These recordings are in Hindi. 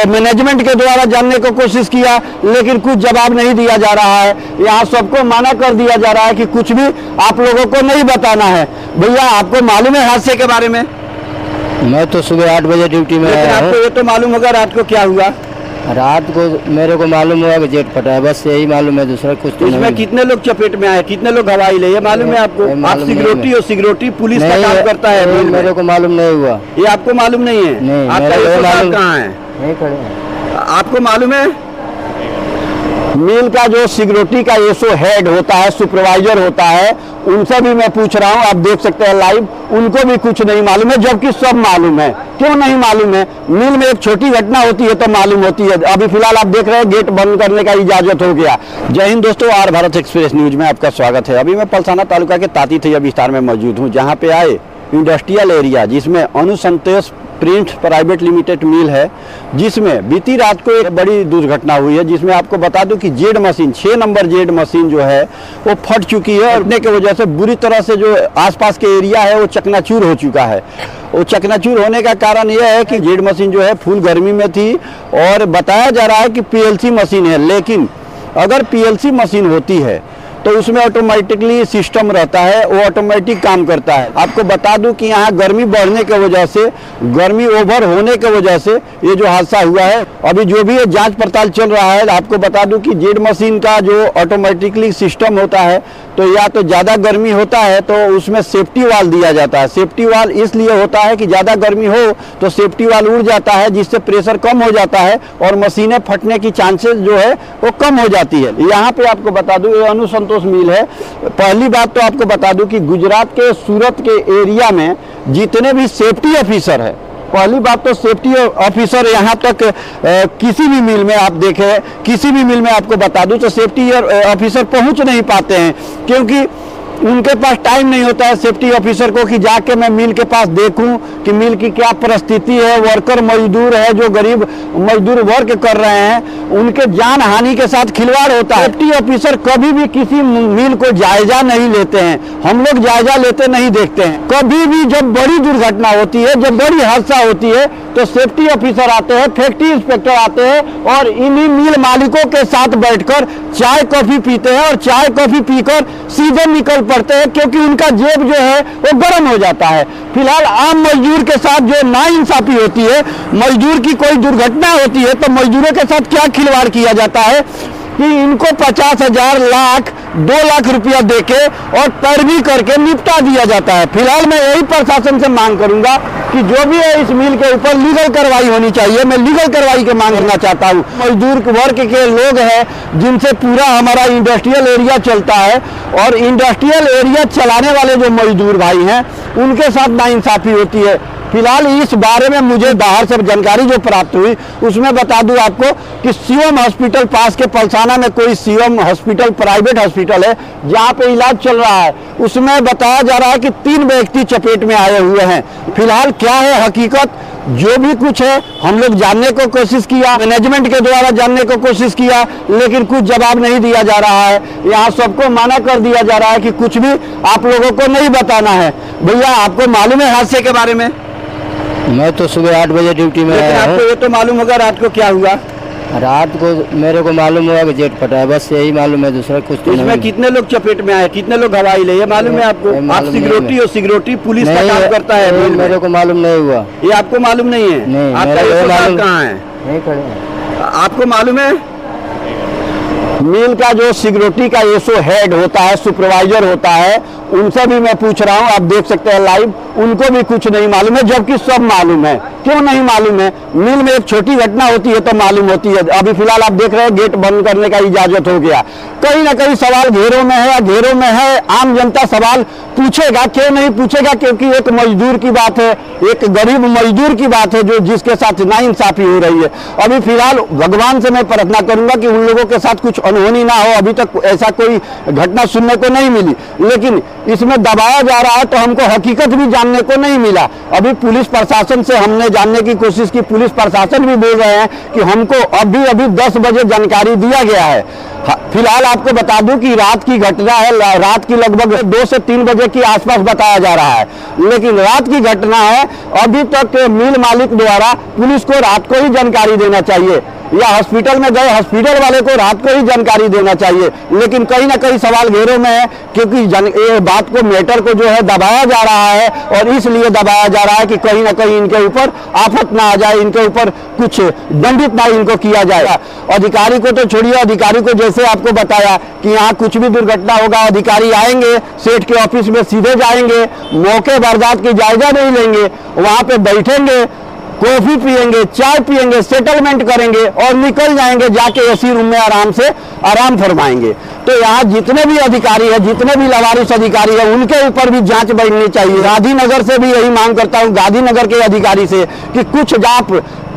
मैनेजमेंट के द्वारा जानने को कोशिश किया, लेकिन कुछ जवाब नहीं दिया जा रहा है। यहाँ सबको मना कर दिया जा रहा है कि कुछ भी आप लोगों को नहीं बताना है। भैया, आपको मालूम है हादसे के बारे में? मैं तो सुबह 8 बजे ड्यूटी में आया हूँ। आपको ये तो मालूम होगा रात को क्या हुआ? रात को मेरे को मालूम हुआ कि जेट फटा है, बस यही मालूम है, दूसरा कुछ तो इसमें नहीं। कितने लोग चपेट में आए, कितने लोग हवाई ले, ये मालूम है आपको? आप सिक्योरिटी हो, सिक्योरिटी पुलिस का काम करता है। मेरे को मालूम नहीं हुआ। ये आपको मालूम नहीं है? नहीं, आपका ये मालूम कहाँ है? नहीं खड़े हैं। आपको मालूम है? मिल का जो सिक्योरिटी का एसओ हेड होता है, सुपरवाइजर होता है, उनसे भी मैं पूछ रहा हूं, आप देख सकते हैं लाइव, उनको भी कुछ नहीं मालूम है, जबकि सब मालूम है। क्यों नहीं मालूम है? मिल में एक छोटी घटना होती है तो मालूम होती है। अभी फिलहाल आप देख रहे हैं गेट बंद करने का इजाजत हो गया। जय हिंद दोस्तों, आर भारत एक्सप्रेस न्यूज में आपका स्वागत है। अभी मैं पलसाना तालुका के तातीथैया विस्तार में मौजूद हूँ, जहाँ पे आए इंडस्ट्रियल एरिया, जिसमें अनुसंतोष प्रिंट प्राइवेट लिमिटेड मिल है, जिसमें बीती रात को एक बड़ी दुर्घटना हुई है। जिसमें आपको बता दूं कि Z machine 6 number Z machine जो है वो फट चुकी है। फटने की वजह से बुरी तरह से जो आसपास के एरिया है वो चकनाचूर हो चुका है। वो चकनाचूर होने का कारण यह है कि जेड मशीन जो है फुल गर्मी में थी और बताया जा रहा है कि पीएलसी मशीन है। लेकिन अगर पीएलसी मशीन होती है तो उसमें ऑटोमेटिकली सिस्टम रहता है, वो ऑटोमेटिक काम करता है। आपको बता दूं कि यहाँ गर्मी बढ़ने की वजह से, गर्मी ओवर होने की वजह से ये जो हादसा हुआ है। अभी जो भी जांच पड़ताल चल रहा है। आपको बता दूं कि जेड मशीन का जो ऑटोमेटिकली सिस्टम होता है, तो या तो ज़्यादा गर्मी होता है तो उसमें सेफ्टी वाल दिया जाता है। सेफ्टी वाल इसलिए होता है कि ज़्यादा गर्मी हो तो सेफ्टी वाल उड़ जाता है, जिससे प्रेशर कम हो जाता है और मशीनें फटने की चांसेस जो है वो कम हो जाती है। यहाँ पे आपको बता दूं ये अनुसंतोष मिल है। पहली बात तो आपको बता दूं कि गुजरात के सूरत के एरिया में जितने भी सेफ्टी ऑफिसर है, पहली बात तो सेफ्टी ऑफिसर यहाँ तक किसी भी मिल में आप देखें, किसी भी मिल में आपको बता दूं तो सेफ्टी ऑफिसर पहुँच नहीं पाते हैं, क्योंकि उनके पास टाइम नहीं होता है सेफ्टी ऑफिसर को कि जाके मैं मिल के पास देखूं कि मिल की क्या परिस्थिति है। वर्कर मजदूर है, जो गरीब मजदूर वर्क कर रहे हैं, उनके जान हानि के साथ खिलवाड़ होता है। सेफ्टी ऑफिसर कभी भी किसी मिल को जायजा नहीं लेते हैं। हम लोग जायजा लेते नहीं देखते हैं। कभी भी जब बड़ी दुर्घटना होती है, जब बड़ी हादसा होती है, तो सेफ्टी ऑफिसर आते हैं, फैक्ट्री इंस्पेक्टर आते हैं और इन्हीं मिल मालिकों के साथ बैठकर चाय कॉफी पीते हैं और चाय कॉफी पीकर सीधे निकल पड़ते हैं, क्योंकि उनका जेब जो है वो गर्म हो जाता है। फिलहाल आम मजदूर के साथ जो नाइंसाफी होती है, मजदूर की कोई दुर्घटना होती है तो मजदूरों के साथ क्या खिलवाड़ किया जाता है कि इनको 50,000, लाख, 2 लाख रुपया देके और पैरवी करके निपटा दिया जाता है। फिलहाल मैं यही प्रशासन से मांग करूंगा कि जो भी है इस मिल के ऊपर लीगल कार्रवाई होनी चाहिए। मैं लीगल कार्रवाई की मांग करना चाहता हूँ। मजदूर वर्ग के लोग हैं जिनसे पूरा हमारा इंडस्ट्रियल एरिया चलता है, और इंडस्ट्रियल एरिया चलाने वाले जो मजदूर भाई हैं उनके साथ नाइंसाफी होती है। फिलहाल इस बारे में मुझे बाहर से जानकारी जो प्राप्त हुई, उसमें बता दूं आपको कि शिवम हॉस्पिटल पास के पलसाना में कोई शिवम हॉस्पिटल प्राइवेट हॉस्पिटल है, जहां पे इलाज चल रहा है। उसमें बताया जा रहा है कि 3 व्यक्ति चपेट में आए हुए हैं। फिलहाल क्या है हकीकत, जो भी कुछ है हम लोग जानने को कोशिश किया, मैनेजमेंट के द्वारा जानने को कोशिश किया, लेकिन कुछ जवाब नहीं दिया जा रहा है। यहाँ सबको मना कर दिया जा रहा है कि कुछ भी आप लोगों को नहीं बताना है। भैया, आपको मालूम है हादसे के बारे में? मैं तो सुबह 8 बजे ड्यूटी में आया हूँ। आपको ये तो मालूम होगा रात को क्या हुआ? रात को मेरे को मालूम हुआ कि जेट फटा है, बस यही मालूम है, दूसरा कुछ तो इसमें नहीं। कितने लोग चपेट में आए, कितने लोग हवाई ले, ये मालूम है आपको? आप सिक्योरिटी हो, सिक्योरिटी पुलिस का काम करता है। मेरे को मालूम नहीं हुआ। ये आपको मालूम नहीं है? नहीं, आपका ये मालूम कहाँ है? नहीं खड़े हैं। आपको मालूम है? मिल का जो सिक्योरिटी का एसओ हेड होता है, सुपरवाइजर होता है, उनसे भी मैं पूछ रहा हूँ, आप देख सकते हैं लाइव, उनको भी कुछ नहीं मालूम है, जबकि सब मालूम है। क्यों नहीं मालूम है? मिल में एक छोटी घटना होती है तो मालूम होती है। अभी फिलहाल आप देख रहे हैं गेट बंद करने का इजाजत हो गया। कहीं ना कहीं सवाल घेरों में है, या घेरों में है। आम जनता सवाल पूछेगा, क्यों नहीं पूछेगा? क्योंकि एक मजदूर की बात है, एक गरीब मजदूर की बात है, जो जिसके साथ नाइंसाफी हो रही है। अभी फिलहाल भगवान से मैं प्रार्थना करूंगा कि उन लोगों के साथ कुछ अनहोनी ना हो। अभी तक ऐसा कोई घटना सुनने को नहीं मिली, लेकिन इसमें दबाया जा रहा है तो हमको हकीकत भी जानने को नहीं मिला। अभी पुलिस प्रशासन से हमने जानने की कोशिश की, पुलिस प्रशासन भी बोल रहे हैं कि हमको अभी 10 बजे जानकारी दिया गया है। फिलहाल आपको बता दूं कि रात की घटना है, रात की लगभग 2 से 3 बजे के आसपास बताया जा रहा है, लेकिन रात की घटना है। अभी तक मिल मालिक द्वारा पुलिस को रात को ही जानकारी देना चाहिए, या हॉस्पिटल में गए हॉस्पिटल वाले को रात को ही जानकारी देना चाहिए, लेकिन कहीं ना कहीं सवाल घेरों में है, क्योंकि ये बात को मैटर को जो है दबाया जा रहा है, और इसलिए दबाया जा रहा है कि कहीं ना कहीं इनके ऊपर आफत ना आ जाए, इनके ऊपर कुछ दंडित ना इनको किया जाए। अधिकारी को तो छोड़िए, अधिकारी को जैसे आपको बताया कि यहाँ कुछ भी दुर्घटना होगा अधिकारी आएंगे, सेठ के ऑफिस में सीधे जाएंगे, मौके वारदात की जायजा नहीं लेंगे, वहां पे बैठेंगे, कॉफी पिएंगे, चाय पिएंगे, सेटलमेंट करेंगे और निकल जाएंगे, जाके एसी रूम में आराम से आराम फरमाएंगे। तो यहाँ जितने भी अधिकारी हैं, जितने भी लावारिस अधिकारी हैं, उनके ऊपर भी जांच बढ़नी चाहिए। गांधीनगर से भी यही मांग करता हूँ, गांधीनगर के अधिकारी से, कि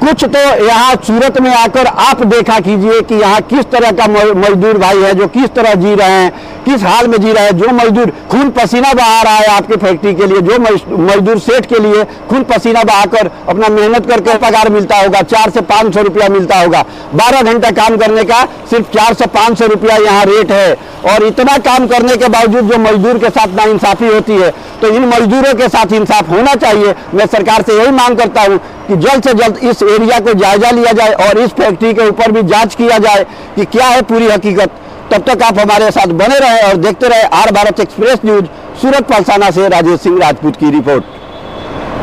कुछ तो यहाँ सूरत में आकर आप देखा कीजिए कि यहाँ किस तरह का मजदूर भाई है, जो किस तरह जी रहे हैं, किस हाल में जी रहे हैं। जो मजदूर खून पसीना बहा रहा है आपकी फैक्ट्री के लिए, जो मजदूर सेठ के लिए खून पसीना बहाकर अपना मेहनत करके पगार मिलता होगा, 400 से 500 रुपया मिलता होगा। 12 घंटा काम करने का सिर्फ 400 से 500 रुपया यहाँ रेट है, और इतना काम करने के बावजूद जो मजदूर के साथ नाइंसाफी होती है, तो इन मजदूरों के साथ इंसाफ होना चाहिए। मैं सरकार से यही मांग करता हूँ कि जल्द से जल्द इस एरिया को जायजा लिया जाए और इस फैक्ट्री के ऊपर भी जांच किया जाए कि क्या है पूरी हकीकत। तब तक आप हमारे साथ बने रहें और देखते रहे आर भारत एक्सप्रेस न्यूज। सूरत पलसाना से राजेश सिंह राजपूत की रिपोर्ट।